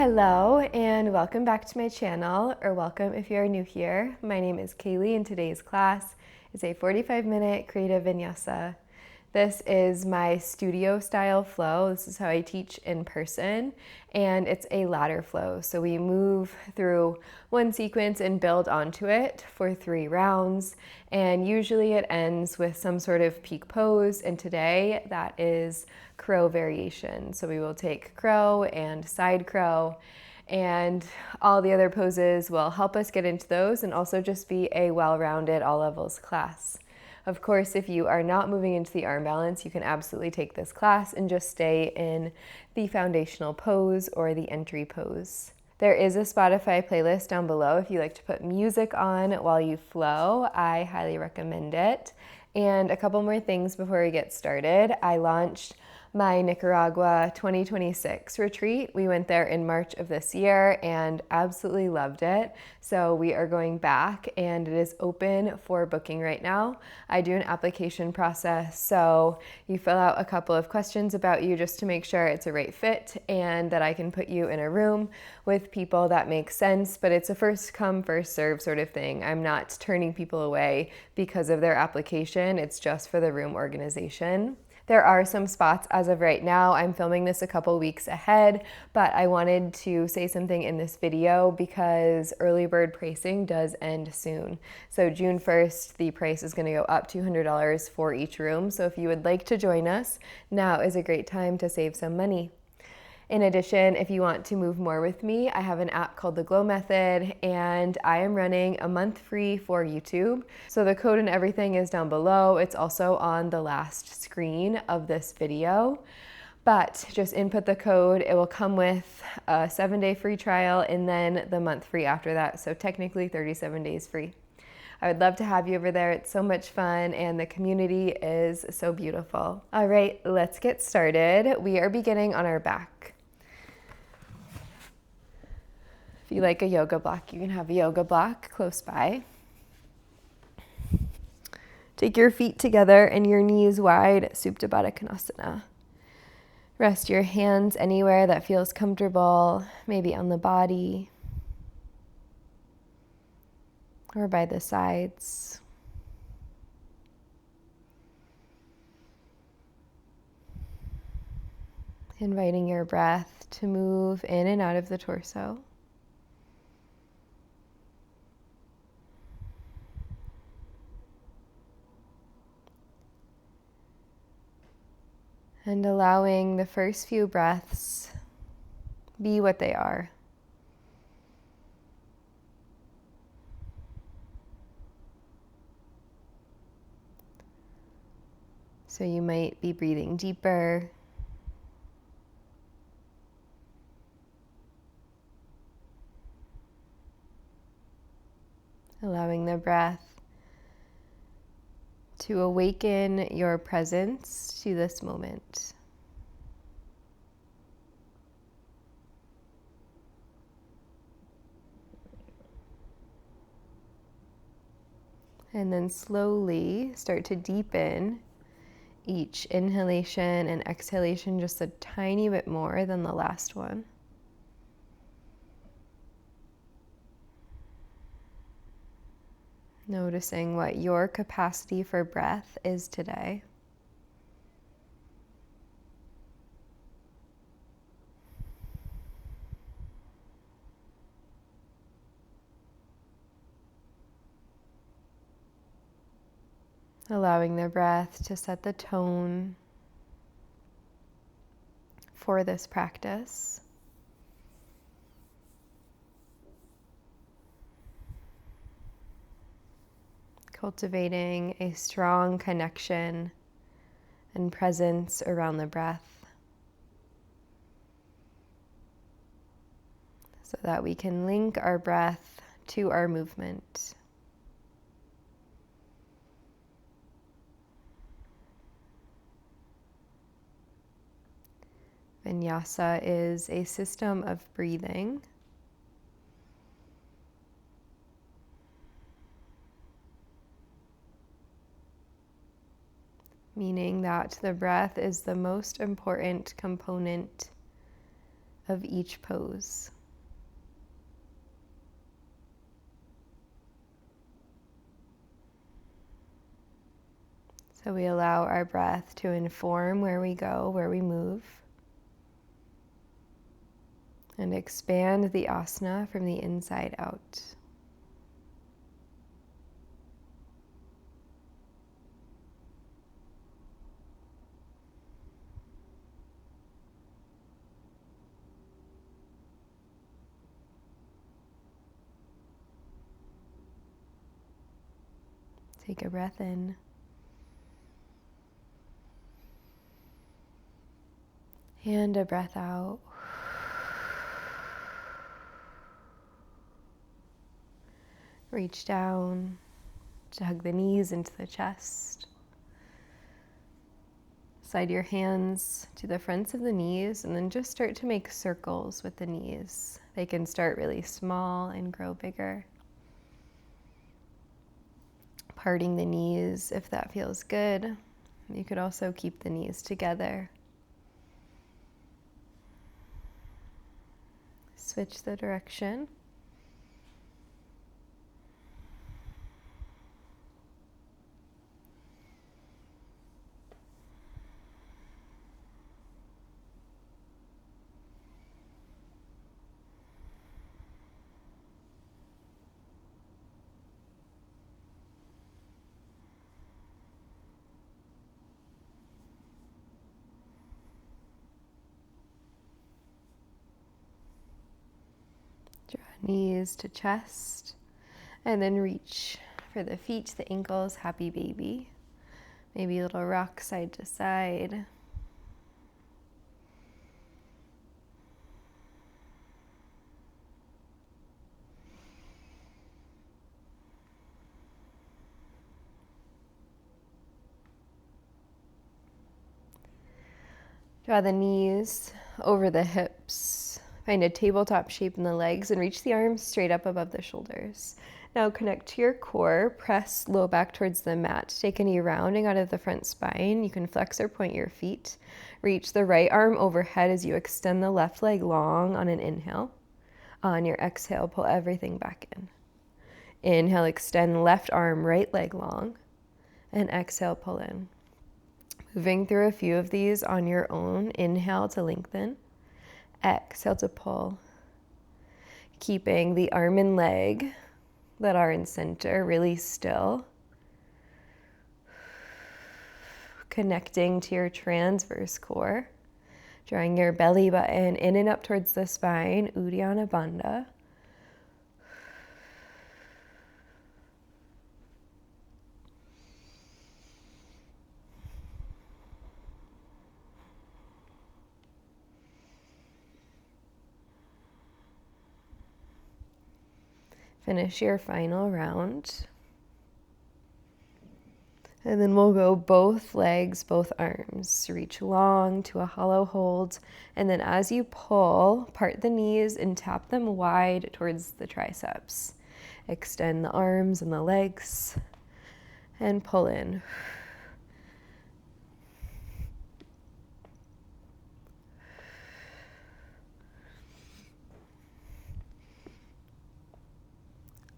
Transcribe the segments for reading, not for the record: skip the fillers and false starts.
Hello and welcome back to my channel, or welcome if you're new here. My name is Kaylee and today's class is a 45-minute creative vinyasa. This is my studio style flow. This is how I teach in person, and it's a ladder flow. So we move through one sequence and build onto it for 3 rounds, and usually it ends with some sort of peak pose, and today that is crow variation. So we will take crow and side crow, and all the other poses will help us get into those and also just be a well-rounded all levels class. Of course, if you are not moving into the arm balance, you can absolutely take this class and just stay in the foundational pose or the entry pose. There is a Spotify playlist down below if you like to put music on while you flow. I highly recommend it. And a couple more things before we get started. I launched my Nicaragua 2026 retreat. We went there in March of this year and absolutely loved it. So we are going back and it is open for booking right now. I do an application process, so you fill out a couple of questions about you just to make sure it's a right fit and that I can put you in a room with people that make sense, but it's a first come, first serve sort of thing. I'm not turning people away because of their application. It's just for the room organization. There are some spots as of right now. I'm filming this a couple weeks ahead, but I wanted to say something in this video because early bird pricing does end soon. So June 1st, the price is going to go up $200 for each room. So if you would like to join us, now is a great time to save some money. In addition, if you want to move more with me, I have an app called The Glow Method, and I am running a month free for YouTube. So the code and everything is down below. It's also on the last screen of this video. But just input the code. It will come with a 7-day free trial and then the month free after that. So technically 37 days free. I would love to have you over there. It's so much fun and the community is so beautiful. All right, let's get started. We are beginning on our back. If you like a yoga block, you can have a yoga block close by. Take your feet together and your knees wide, Supta Baddha Konasana. Rest your hands anywhere that feels comfortable, maybe on the body or by the sides. Inviting your breath to move in and out of the torso. And allowing the first few breaths be what they are. So you might be breathing deeper. Allowing the breath to awaken your presence to this moment. And then slowly start to deepen each inhalation and exhalation just a tiny bit more than the last one. Noticing what your capacity for breath is today. Allowing the breath to set the tone for this practice. Cultivating a strong connection and presence around the breath so that we can link our breath to our movement. Vinyasa is a system of breathing. Meaning that the breath is the most important component of each pose. So we allow our breath to inform where we go, where we move, and expand the asana from the inside out. Take a breath in. And a breath out. Reach down to hug the knees into the chest. Slide your hands to the fronts of the knees and then just start to make circles with the knees. They can start really small and grow bigger. Parting the knees if that feels good. You could also keep the knees together. Switch the direction. Draw knees to chest, and then reach for the feet, the ankles, happy baby. Maybe a little rock side to side. Draw the knees over the hips. Find a tabletop shape in the legs and reach the arms straight up above the shoulders. Now connect to your core, press low back towards the mat. Take a knee rounding out of the front spine. You can flex or point your feet. Reach the right arm overhead as you extend the left leg long on an inhale. On your exhale, pull everything back in. Inhale, extend left arm, right leg long. And exhale, pull in. Moving through a few of these on your own. Inhale to lengthen. Exhale to pull. Keeping the arm and leg that are in center really still. Connecting to your transverse core. Drawing your belly button in and up towards the spine. Uddiyana Bandha. Finish your final round. And then we'll go both legs, both arms. Reach long to a hollow hold. And then as you pull, part the knees and tap them wide towards the triceps. Extend the arms and the legs and pull in.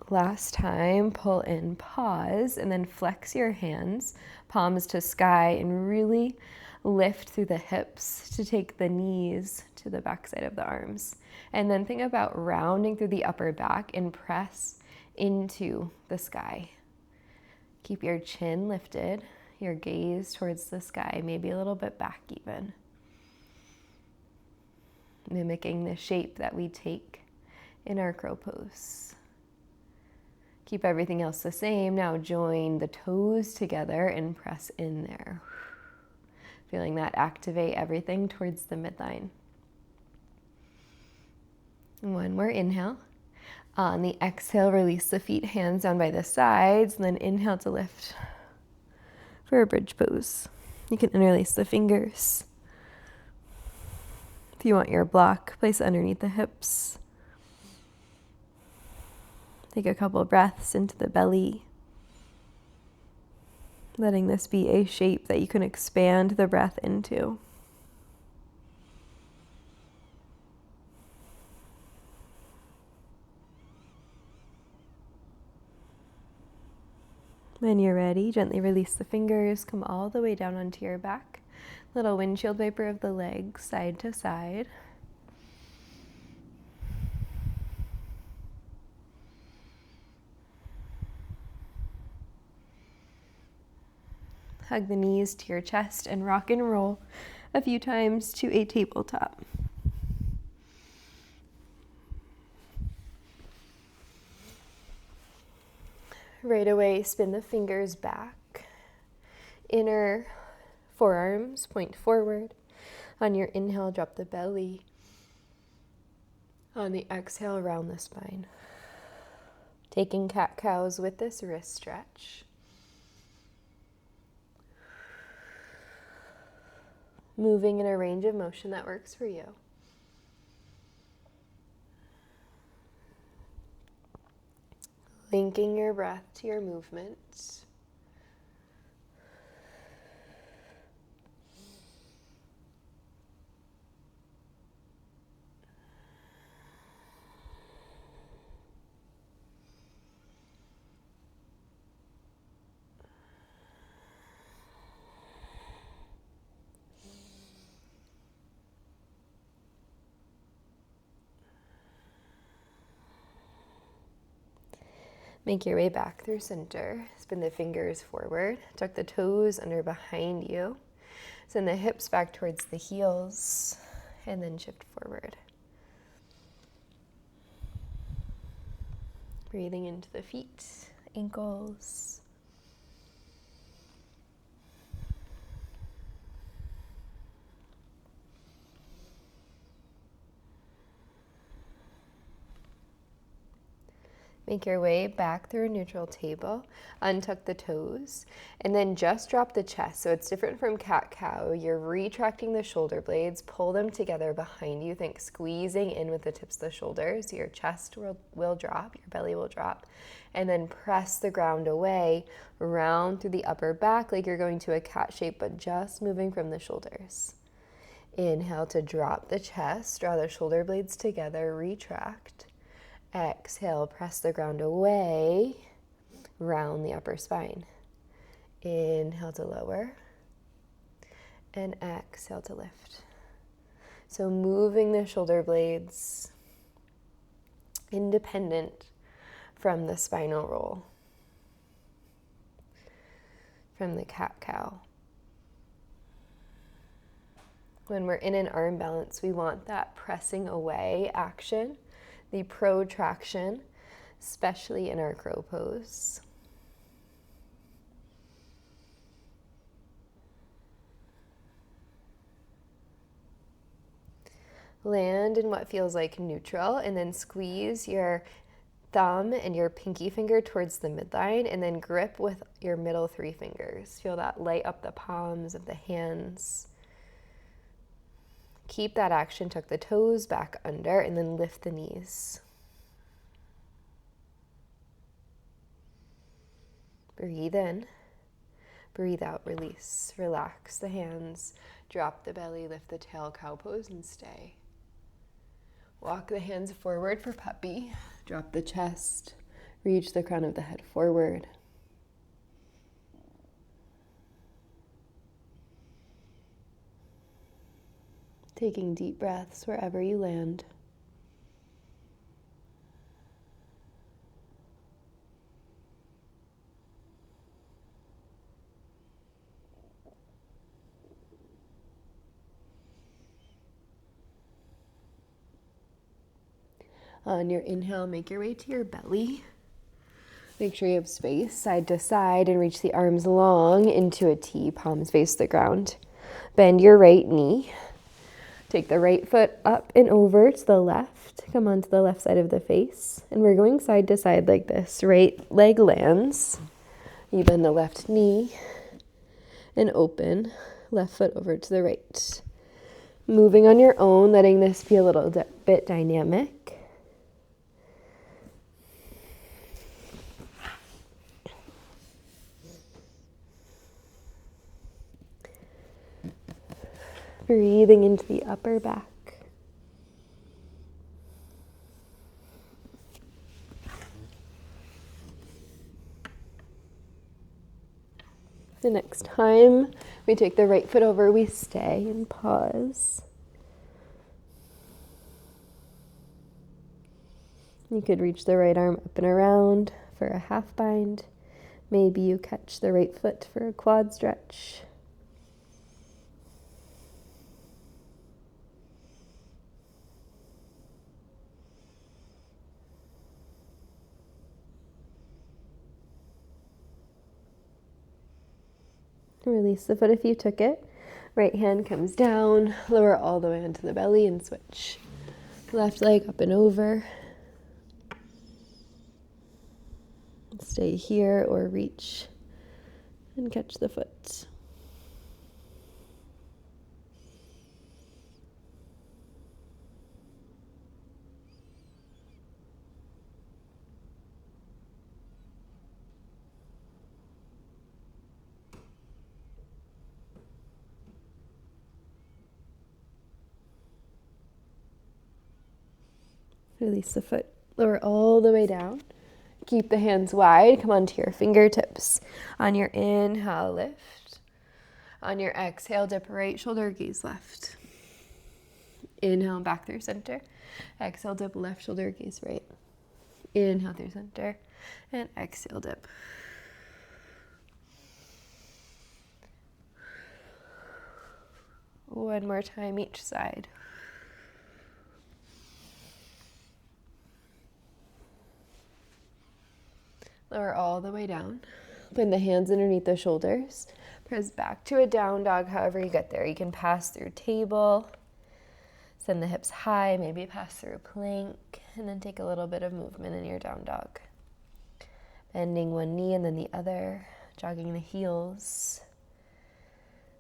Last time, pull in, pause, and then flex your hands, palms to sky, and really lift through the hips to take the knees to the backside of the arms. And then think about rounding through the upper back and press into the sky. Keep your chin lifted, your gaze towards the sky, maybe a little bit back even. Mimicking the shape that we take in our crow pose. Keep everything else the same. Now join the toes together and press in there. Feeling that activate everything towards the midline. One more inhale. On the exhale, release the feet, hands down by the sides, and then inhale to lift for a bridge pose. You can interlace the fingers. If you want your block, place it underneath the hips. Take a couple of breaths into the belly, letting this be a shape that you can expand the breath into. When you're ready, gently release the fingers, come all the way down onto your back. Little windshield wiper of the legs, side to side. Hug the knees to your chest and rock and roll a few times to a tabletop. Right away, spin the fingers back. Inner forearms point forward. On your inhale, drop the belly. On the exhale, round the spine. Taking cat-cows with this wrist stretch. Moving in a range of motion that works for you. Linking your breath to your movements. Make your way back through center. Spin the fingers forward. Tuck the toes under behind you. Send the hips back towards the heels. And then shift forward. Breathing into the feet, ankles. Make your way back through a neutral table, untuck the toes, and then just drop the chest. So it's different from cat-cow. You're retracting the shoulder blades, pull them together behind you. Think squeezing in with the tips of the shoulders. Your chest will drop, your belly will drop, and then press the ground away, round through the upper back like you're going to a cat shape, but just moving from the shoulders. Inhale to drop the chest, draw the shoulder blades together, retract. Exhale, press the ground away, round the upper spine. Inhale to lower, and exhale to lift. So moving the shoulder blades independent from the spinal roll, from the cat-cow. When we're in an arm balance, we want that pressing away action, the protraction, especially in our crow pose. Land in what feels like neutral, and then squeeze your thumb and your pinky finger towards the midline, and then grip with your middle three fingers. Feel that light up the palms of the hands. Keep that action, tuck the toes back under, and then lift the knees. Breathe in, breathe out, release. Relax the hands, drop the belly, lift the tail, cow pose, and stay. Walk the hands forward for puppy. Drop the chest, reach the crown of the head forward. Taking deep breaths wherever you land. On your inhale, make your way to your belly. Make sure you have space side to side and reach the arms long into a T, palms face the ground. Bend your right knee. Take the right foot up and over to the left. Come onto the left side of the face. And we're going side to side like this. Right leg lands. You bend the left knee and open. Left foot over to the right. Moving on your own, letting this be a little bit dynamic. Breathing into the upper back. The next time we take the right foot over, we stay and pause. You could reach the right arm up and around for a half bind. Maybe you catch the right foot for a quad stretch. Release the foot if you took it. Right hand comes down, lower all the way onto the belly and switch. Left leg up and over. Stay here or reach and catch the foot. Release the foot, lower all the way down. Keep the hands wide, come onto your fingertips. On your inhale, lift. On your exhale, dip right shoulder, gaze left. Inhale, back through center. Exhale, dip left shoulder, gaze right. Inhale through center. And exhale, dip. One more time each side. Lower all the way down. Bring the hands underneath the shoulders. Press back to a down dog, however you get there. You can pass through table. Send the hips high, maybe pass through plank, and then take a little bit of movement in your down dog. Bending one knee and then the other, jogging the heels.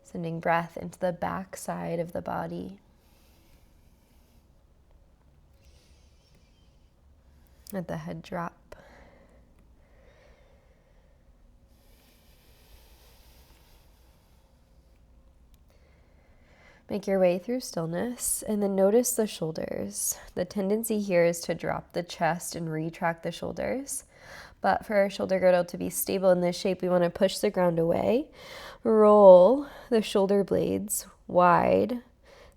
Sending breath into the back side of the body. Let the head drop. Make your way through stillness and then notice the shoulders. The tendency here is to drop the chest and retract the shoulders. But for our shoulder girdle to be stable in this shape, we want to push the ground away. Roll the shoulder blades wide.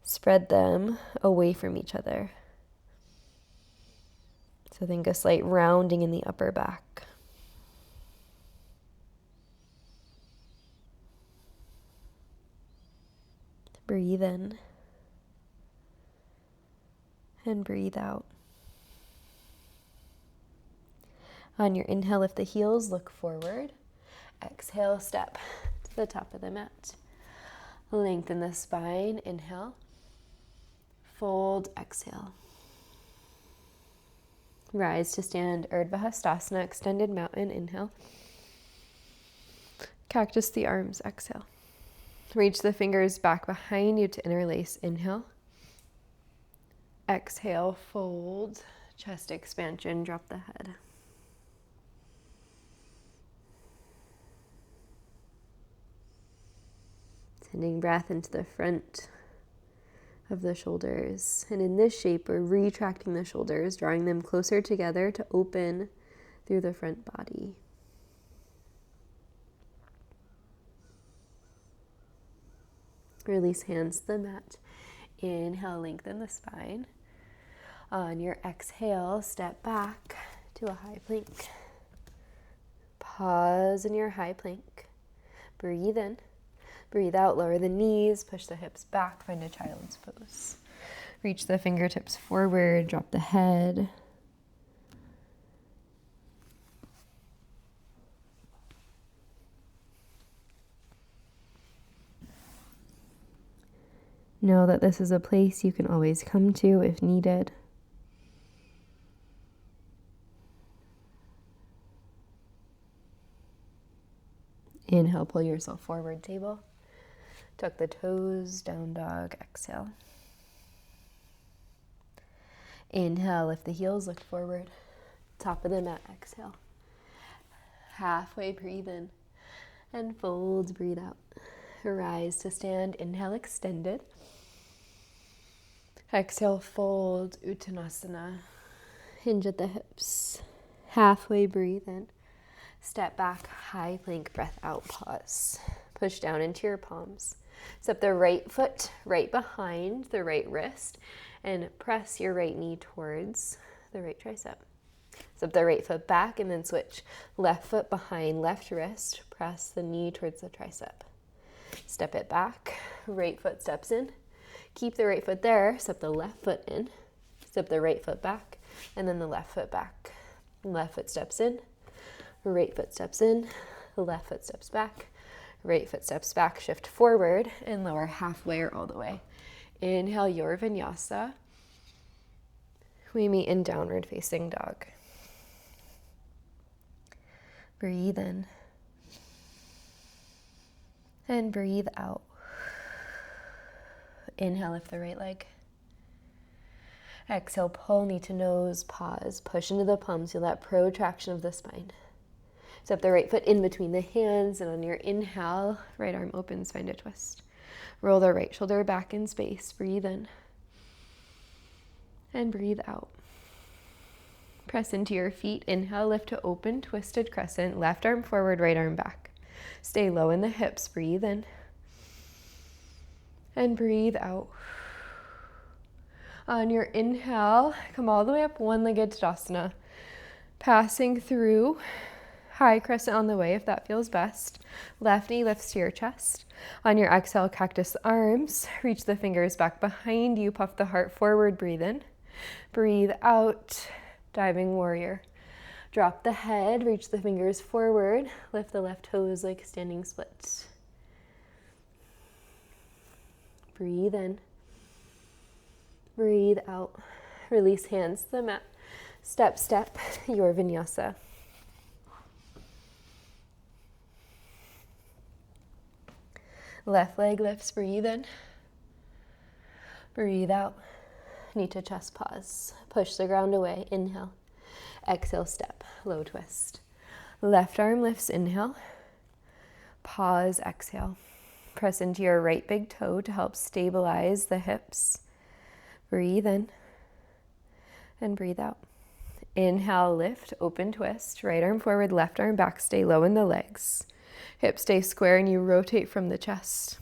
Spread them away from each other. So think a slight rounding in the upper back. Breathe in and breathe out. On your inhale, lift the heels, look forward. Exhale, step to the top of the mat. Lengthen the spine, inhale. Fold, exhale. Rise to stand, Urdhva Hastasana, extended mountain, inhale. Cactus the arms, exhale. Reach the fingers back behind you to interlace. Inhale. Exhale, fold. Chest expansion, drop the head. Sending breath into the front of the shoulders. And in this shape, we're retracting the shoulders, drawing them closer together to open through the front body. Release hands to the mat. Inhale, lengthen the spine. On your exhale, step back to a high plank. Pause in your high plank. Breathe in. Breathe out, lower the knees, push the hips back, find a child's pose. Reach the fingertips forward, drop the head. Know that this is a place you can always come to if needed. Inhale, pull yourself forward, table. Tuck the toes, down dog, exhale. Inhale, lift the heels, look forward. Top of the mat, exhale. Halfway, breathe in. And fold, breathe out. Rise to stand, inhale, extended. Exhale, fold, Uttanasana. Hinge at the hips. Halfway, breathe in. Step back, high plank, breath out, pause. Push down into your palms. Step the right foot right behind the right wrist and press your right knee towards the right tricep. Step the right foot back and then switch. Left foot behind left wrist, press the knee towards the tricep. Step it back, right foot steps in. Keep the right foot there, step the left foot in. Step the right foot back and then the left foot back. Left foot steps in, right foot steps in, left foot steps back. Right foot steps back, shift forward, and lower halfway or all the way. Inhale your vinyasa. We meet in downward facing dog. Breathe in. And breathe out. Inhale, lift the right leg. Exhale, pull knee to nose, pause. Push into the palms, feel that protraction of the spine. Step the right foot in between the hands, and on your inhale, right arm opens, find a twist. Roll the right shoulder back in space. Breathe in. And breathe out. Press into your feet. Inhale, lift to open, twisted crescent. Left arm forward, right arm back. Stay low in the hips. Breathe in. And breathe out. On your inhale, come all the way up, one-legged Tadasana. Passing through high crescent on the way if that feels best. Left knee lifts to your chest. On your exhale, cactus arms. Reach the fingers back behind you. Puff the heart forward. Breathe in. Breathe out. Diving warrior. Drop the head. Reach the fingers forward. Lift the left toes like standing splits. Breathe in. Breathe out. Release hands to the mat. Step, step, your vinyasa. Left leg lifts, breathe in. Breathe out. Knee to chest, pause. Push the ground away, inhale. Exhale, step, low twist. Left arm lifts, inhale. Pause, exhale. Press into your right big toe to help stabilize the hips. Breathe in and breathe out. Inhale, lift, open twist. Right arm forward, left arm back. Stay low in the legs. Hips stay square and you rotate from the chest.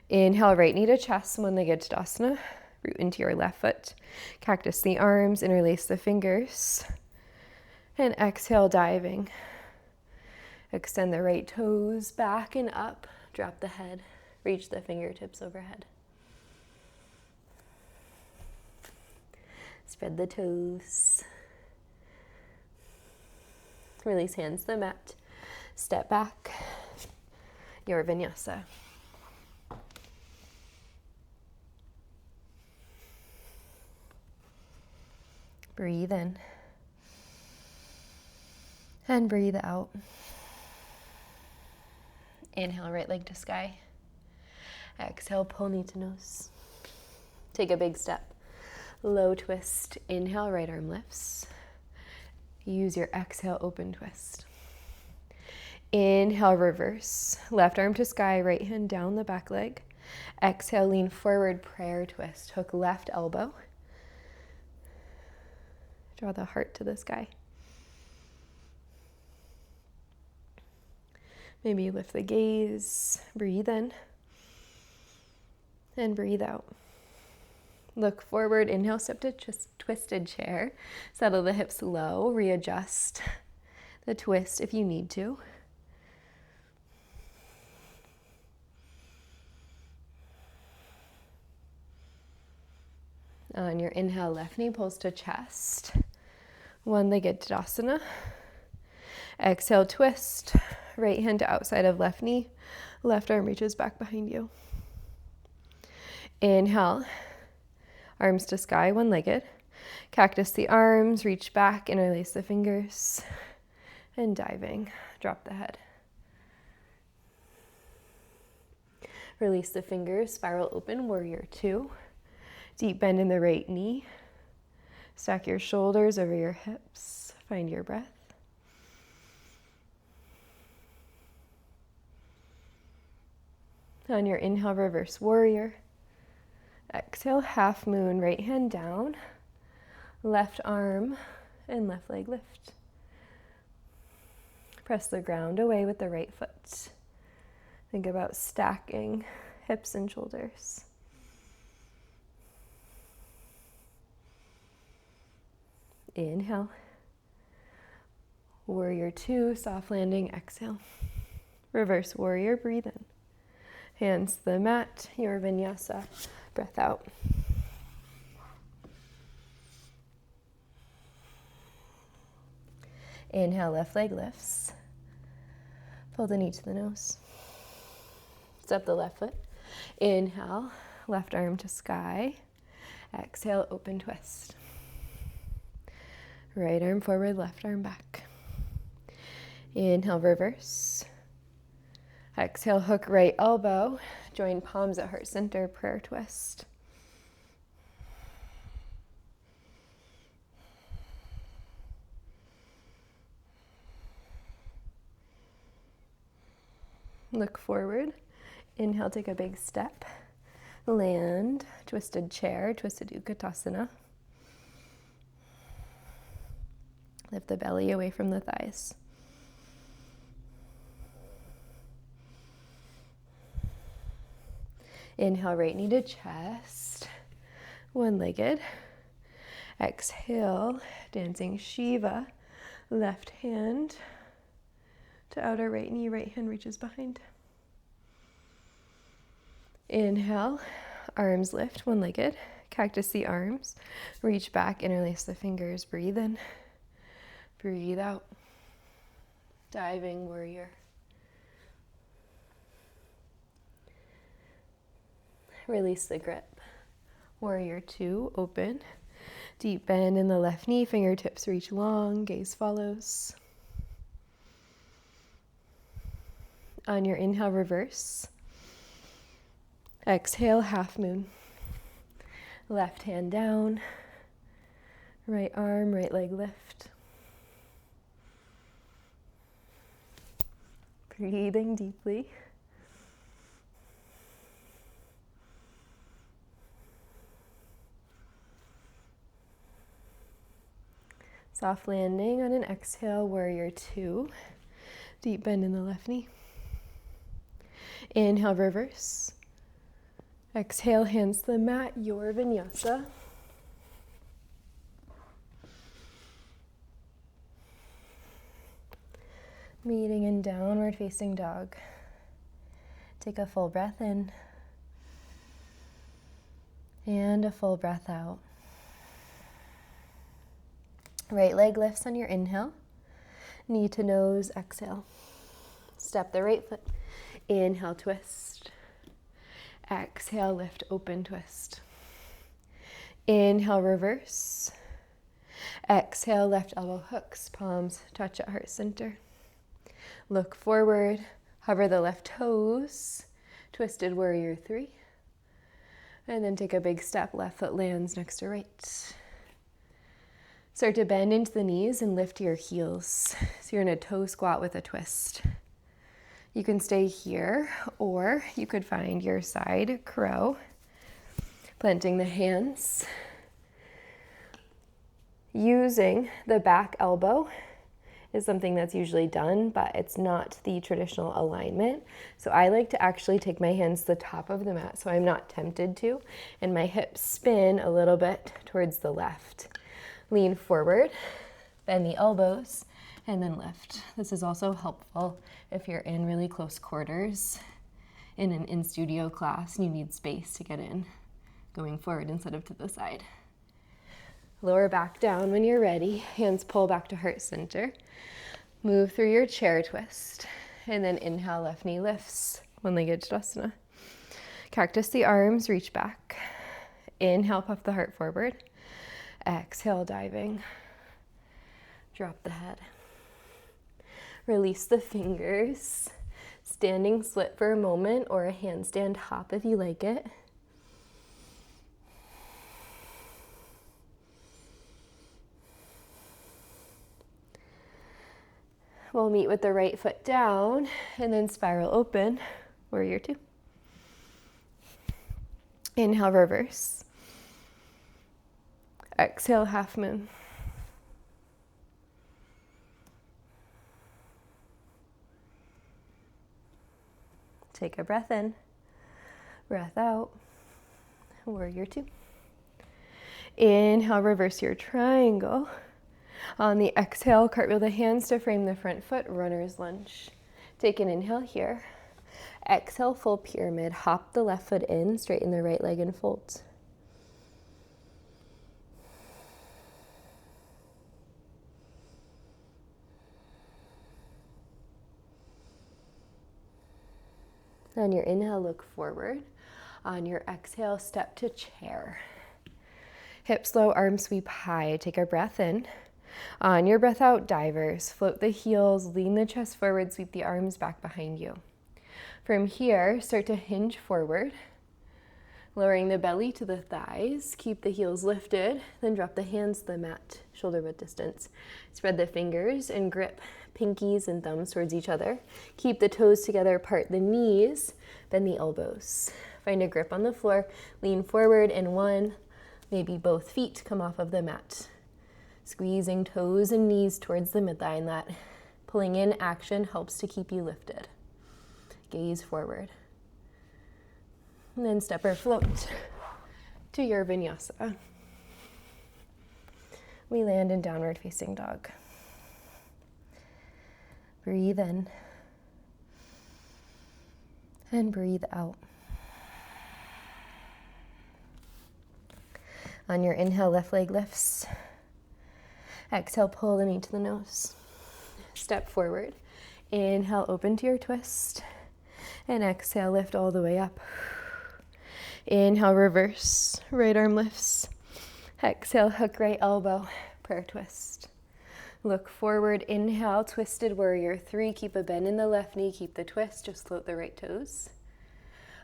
Inhale, right knee to chest, one-legged Tadasana. Root into your left foot. Cactus the arms, interlace the fingers. And exhale, diving. Extend the right toes back and up. Drop the head. Reach the fingertips overhead. Spread the toes. Release hands to the mat. Step back. Your vinyasa. Breathe in. And breathe out. Inhale, right leg to sky. Exhale, pull knee to nose. Take a big step. Low twist. Inhale, right arm lifts. Use your exhale, open twist. Inhale, reverse. Left arm to sky, right hand down the back leg. Exhale, lean forward, prayer twist. Hook left elbow. Draw the heart to the sky. Maybe lift the gaze. Breathe in. And breathe out. Look forward, inhale, step to twisted chair. Settle the hips low, readjust the twist if you need to. On your inhale, left knee pulls to chest. One-legged Tadasana. Exhale, twist. Right hand to outside of left knee. Left arm reaches back behind you. Inhale. Arms to sky, one-legged. Cactus the arms, reach back, interlace the fingers. And diving, drop the head. Release the fingers, spiral open, warrior two. Deep bend in the right knee. Stack your shoulders over your hips. Find your breath. On your inhale, reverse warrior. Exhale, half moon, right hand down. Left arm and left leg lift. Press the ground away with the right foot. Think about stacking hips and shoulders. Inhale. Warrior 2, soft landing, exhale. Reverse warrior, breathe in. Hands to the mat, your vinyasa, breath out. Inhale, left leg lifts. Pull the knee to the nose. Step the left foot. Inhale, left arm to sky. Exhale, open twist. Right arm forward, left arm back. Inhale, reverse. Exhale, hook right elbow. Join palms at heart center, prayer twist. Look forward. Inhale, take a big step. Land, twisted chair, twisted Utkatasana. Lift the belly away from the thighs. Inhale, right knee to chest, one-legged. Exhale, dancing Shiva, left hand to outer right knee, right hand reaches behind. Inhale, arms lift, one-legged. Cactus the arms, reach back, interlace the fingers, breathe in, breathe out. Diving warrior. Release the grip. Warrior 2, open. Deep bend in the left knee, fingertips reach long, gaze follows. On your inhale, reverse. Exhale, half moon. Left hand down. Right arm, right leg lift. Breathing deeply. Soft landing on an exhale, warrior 2. Deep bend in the left knee. Inhale, reverse. Exhale, hands to the mat, your vinyasa. Meeting in downward facing dog. Take a full breath in and a full breath out. Right leg lifts on your inhale, knee to nose, exhale. Step the right foot, inhale, twist. Exhale, lift, open, twist. Inhale, reverse. Exhale, left elbow hooks, palms touch at heart center. Look forward, hover the left toes, twisted warrior 3. And then take a big step, left foot lands next to right. Start to bend into the knees and lift your heels. So you're in a toe squat with a twist. You can stay here, or you could find your side crow. Planting the hands. Using the back elbow is something that's usually done, but it's not the traditional alignment. So I like to actually take my hands to the top of the mat so I'm not tempted to, and my hips spin a little bit towards the left. Lean forward, bend the elbows, and then lift. This is also helpful if you're in really close quarters in an in-studio class and you need space to get in, going forward instead of to the side. Lower back down when you're ready. Hands pull back to heart center. Move through your chair twist. And then inhale, left knee lifts. One-legged Tadasana. Cactus the arms, reach back. Inhale, puff the heart forward. Exhale, diving. Drop the head. Release the fingers. Standing split for a moment, or a handstand hop if you like it. We'll meet with the right foot down and then spiral open, warrior 2. Inhale, reverse. Exhale, half moon. Take a breath in, breath out, warrior two. Inhale, reverse your triangle. On the exhale, cartwheel the hands to frame the front foot, runner's lunge. Take an inhale here. Exhale, full pyramid. Hop the left foot in, straighten the right leg and fold. On your inhale, look forward. On your exhale, step to chair. Hips low, arms sweep high. Take a breath in. On your breath out, divers. Float the heels, lean the chest forward, sweep the arms back behind you. From here, start to hinge forward, lowering the belly to the thighs. Keep the heels lifted, then drop the hands to the mat, shoulder width distance. Spread the fingers and grip pinkies and thumbs towards each other. Keep the toes together, part the knees, bend the elbows. Find a grip on the floor, lean forward in one, maybe both feet come off of the mat. Squeezing toes and knees towards the midline. That pulling in action helps to keep you lifted. Gaze forward. And then step or float to your vinyasa. We land in downward facing dog. Breathe in and breathe out. On your inhale, left leg lifts. Exhale, pull the knee to the nose. Step forward. Inhale, open to your twist. And exhale, lift all the way up. Inhale, reverse. Right arm lifts. Exhale, hook right elbow. Prayer twist. Look forward. Inhale, twisted warrior three. Keep a bend in the left knee. Keep the twist. Just float the right toes.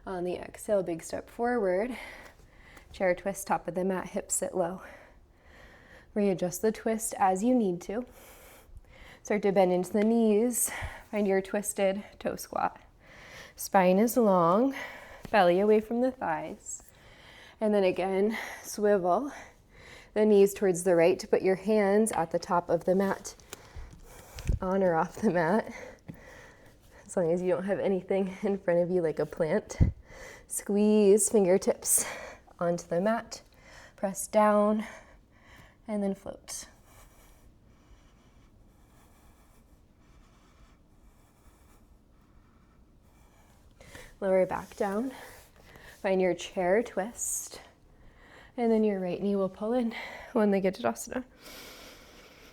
On the exhale, big step forward. Chair twist, top of the mat, hips sit low. Readjust the twist as you need to. Start to bend into the knees. Find your twisted toe squat. Spine is long, belly away from the thighs. And then again, swivel the knees towards the right. Put your hands at the top of the mat, on or off the mat, as long as you don't have anything in front of you like a plant. Squeeze fingertips onto the mat, press down, and then float. Lower back down. Find your chair twist. And then your right knee will pull in, one-legged Tadasana.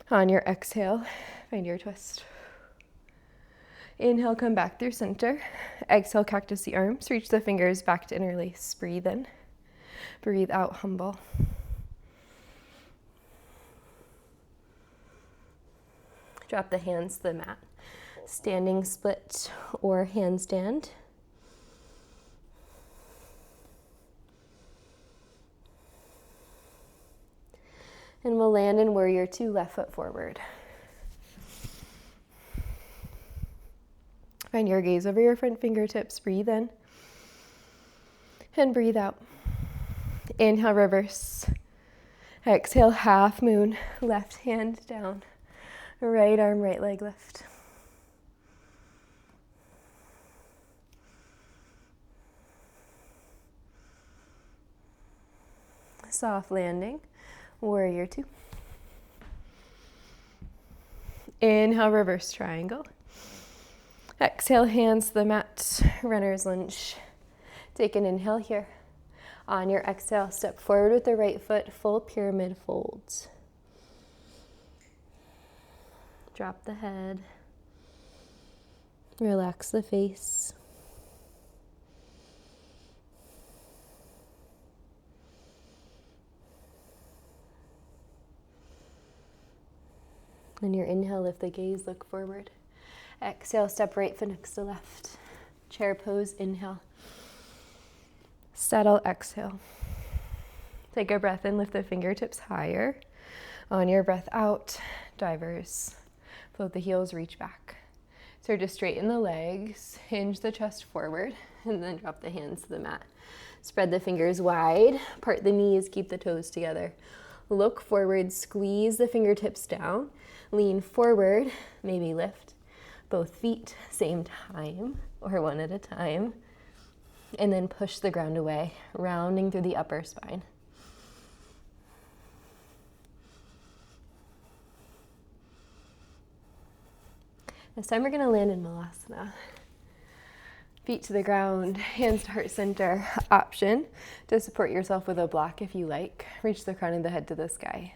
On your exhale, find your twist. Inhale, come back through center. Exhale, cactus the arms. Reach the fingers back to interlace. Breathe in. Breathe out, humble. Drop the hands to the mat. Standing split or handstand. And we'll land in warrior two, left foot forward. Find your gaze over your front fingertips. Breathe in. And breathe out. Inhale, reverse. Exhale, half moon. Left hand down. Right arm, right leg lift. Soft landing. Warrior two. Inhale, reverse triangle. Exhale, hands to the mat. Runner's lunge. Take an inhale here. On your exhale, step forward with the right foot, full pyramid folds. Drop the head. Relax the face. On your inhale, lift the gaze, look forward. Exhale, step right foot next to left. Chair pose, inhale. Settle, exhale. Take a breath in, lift the fingertips higher. On your breath out, divers. Float the heels, reach back. Start to straighten the legs, hinge the chest forward, and then drop the hands to the mat. Spread the fingers wide, part the knees, keep the toes together. Look forward, squeeze the fingertips down, lean forward, maybe lift both feet, same time. or one at a time. And then push the ground away, rounding through the upper spine. This time we're going to land in Malasana. Feet to the ground, hands to heart center. Option to support yourself with a block if you like. Reach the crown of the head to the sky.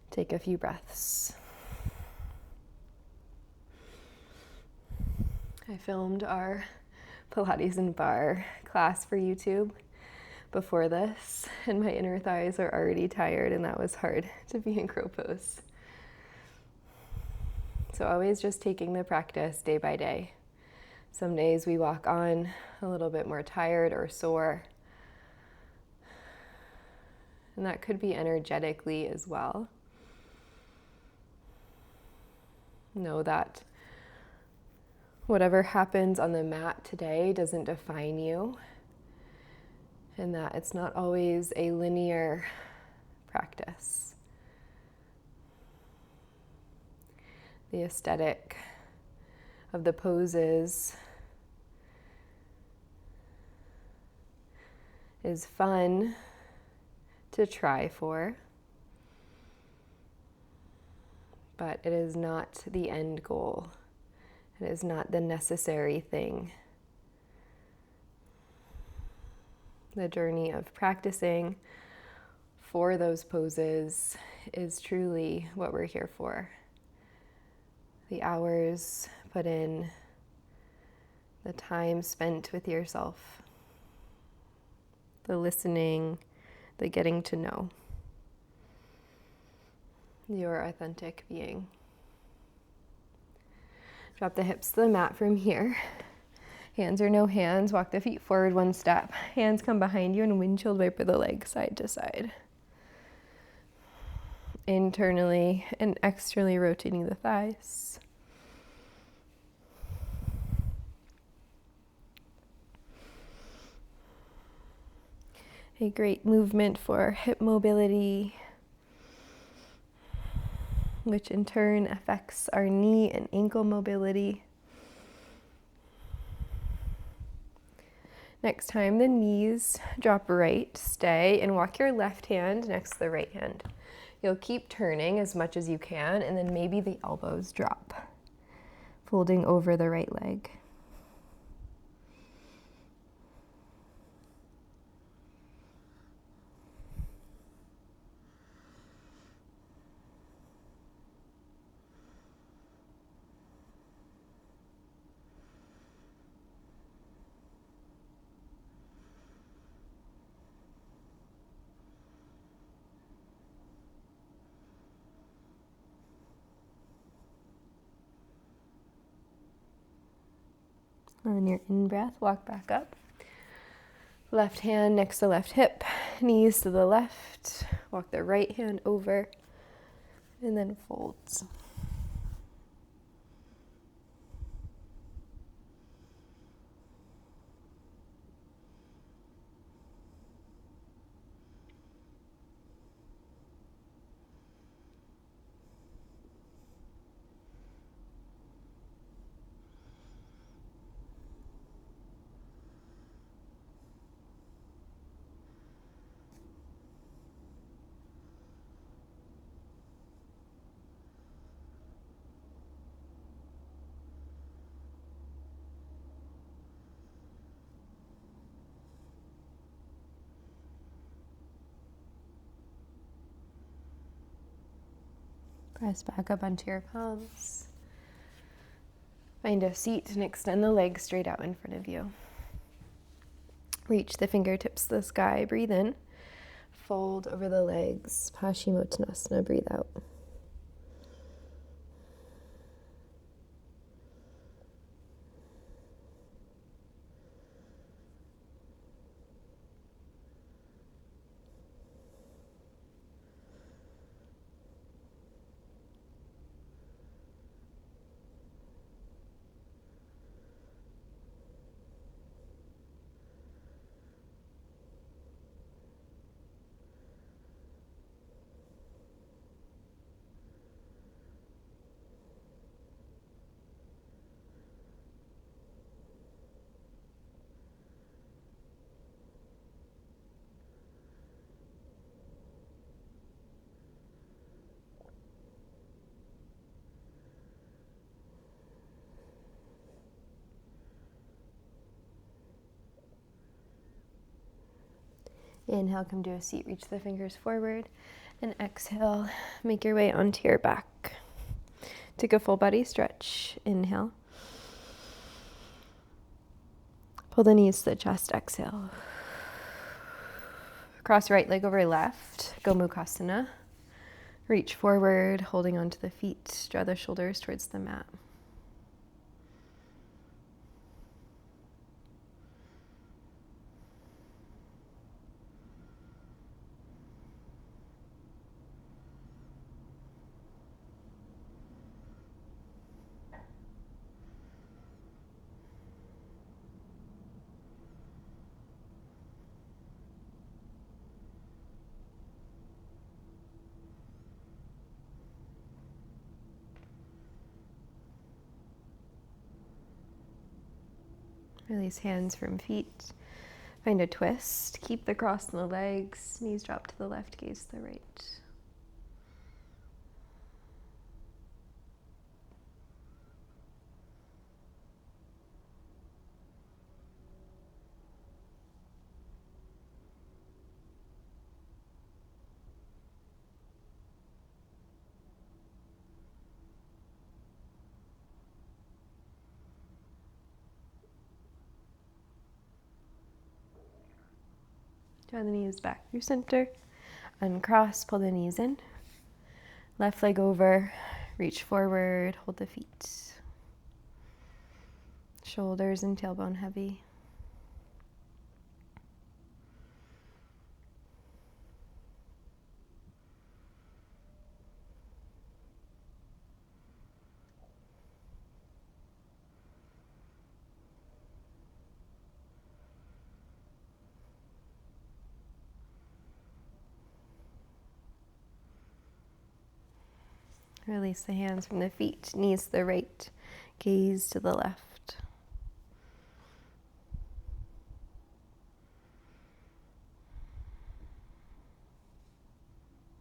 Take a few breaths. I filmed our Pilates and bar class for YouTube before this, and my inner thighs are already tired, and that was hard to be in crow pose. So always just taking the practice day by day. Some days we walk on a little bit more tired or sore, and that could be energetically as well. Know that whatever happens on the mat today doesn't define you, and that it's not always a linear practice. The aesthetic of the poses is fun to try for, but it is not the end goal. It is not the necessary thing. The journey of practicing for those poses is truly what we're here for. The hours put in, the time spent with yourself, the listening, the getting to know your authentic being. Drop the hips to the mat from here. Hands or no hands, walk the feet forward one step. Hands come behind you and windshield wiper the legs side to side. Internally and externally rotating the thighs. A great movement for hip mobility, which in turn affects our knee and ankle mobility. Next time the knees drop right, stay and walk your left hand next to the right hand. You'll keep turning as much as you can, and then maybe the elbows drop, folding over the right leg. On your in-breath, walk back up. Left hand next to left hip, knees to the left. Walk the right hand over, and then folds. Press back up onto your palms. Find a seat and extend the legs straight out in front of you. Reach the fingertips to the sky. Breathe in. Fold over the legs. Paschimottanasana. Breathe out. Inhale, come to a seat, reach the fingers forward, and exhale, make your way onto your back. Take a full body stretch. Inhale. Pull the knees to the chest, exhale. Cross right leg over left, Gomukhasana. Reach forward, holding onto the feet, draw the shoulders towards the mat. Release hands from feet. Find a twist. Keep the cross in the legs. Knees drop to the left, gaze to the right. Draw the knees back through center. Uncross, pull the knees in. Left leg over, reach forward, hold the feet. Shoulders and tailbone heavy. Release the hands from the feet, knees to the right, gaze to the left.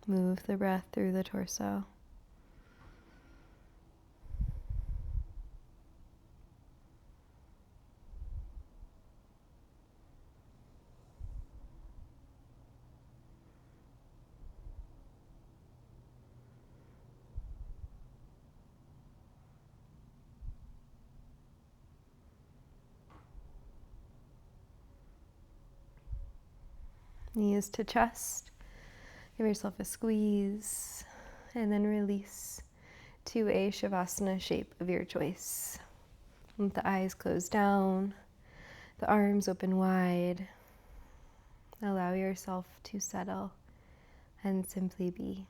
Move the breath through the torso. Knees to chest. Give yourself a squeeze and then release to a Savasana shape of your choice. Let the eyes close down, the arms open wide. Allow yourself to settle and simply be.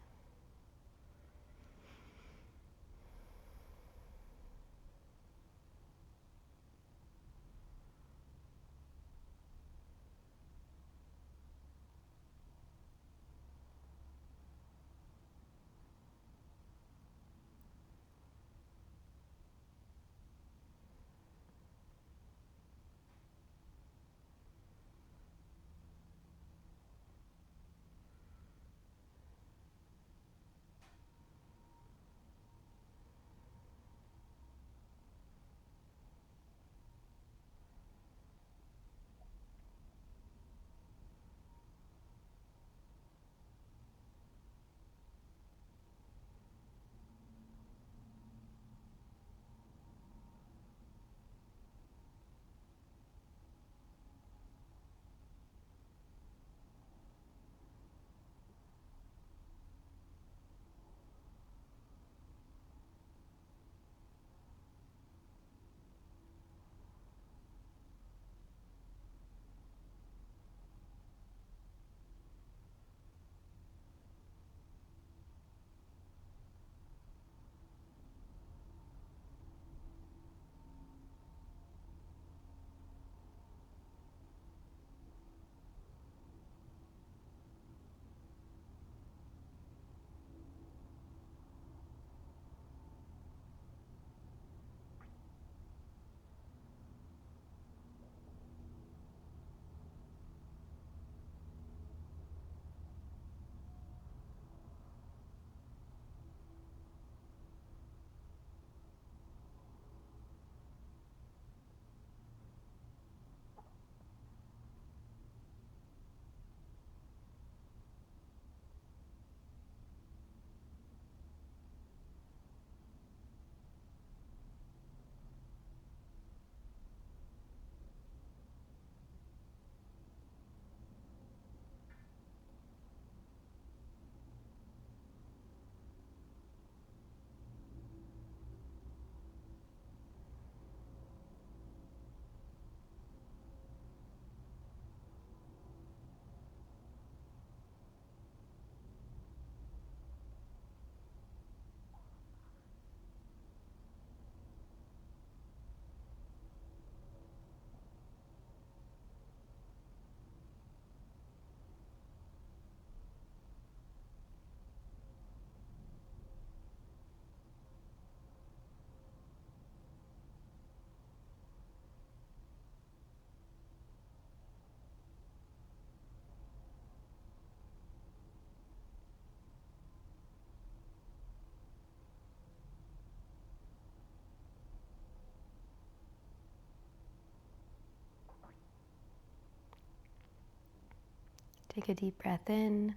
Take a deep breath in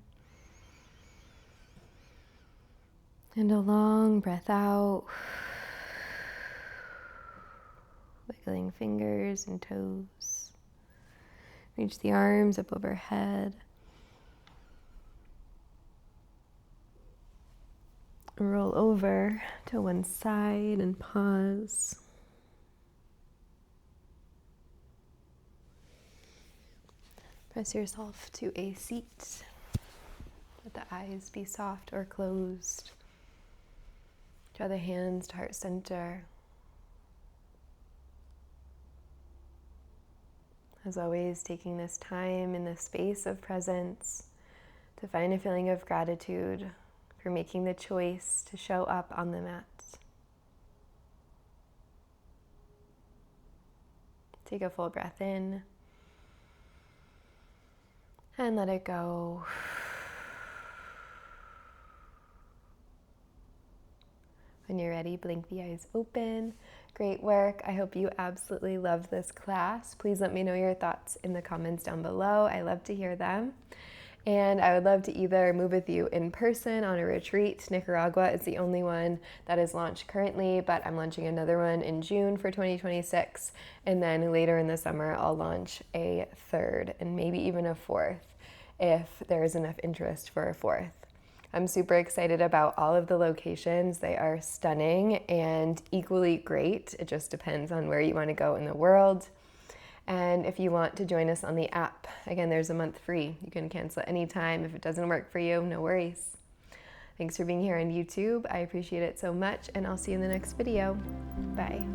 and a long breath out. Wiggling fingers and toes. Reach the arms up overhead. Roll over to one side and pause. Press yourself to a seat. Let the eyes be soft or closed. Draw the hands to heart center. As always, taking this time in the space of presence to find a feeling of gratitude for making the choice to show up on the mat. Take a full breath in and let it go. When you're ready, blink the eyes open. Great work. I hope you absolutely loved this class. Please let me know your thoughts in the comments down below. I love to hear them. And I would love to either move with you in person on a retreat. Nicaragua is the only one that is launched currently, but I'm launching another one in June for 2026. And then later in the summer, I'll launch a third and maybe even a fourth if there is enough interest for a fourth. I'm super excited about all of the locations. They are stunning and equally great. It just depends on where you want to go in the world. And if you want to join us on the app, again, there's a month free. You can cancel at any time. If it doesn't work for you, no worries. Thanks for being here on YouTube. I appreciate it so much, and I'll see you in the next video. Bye.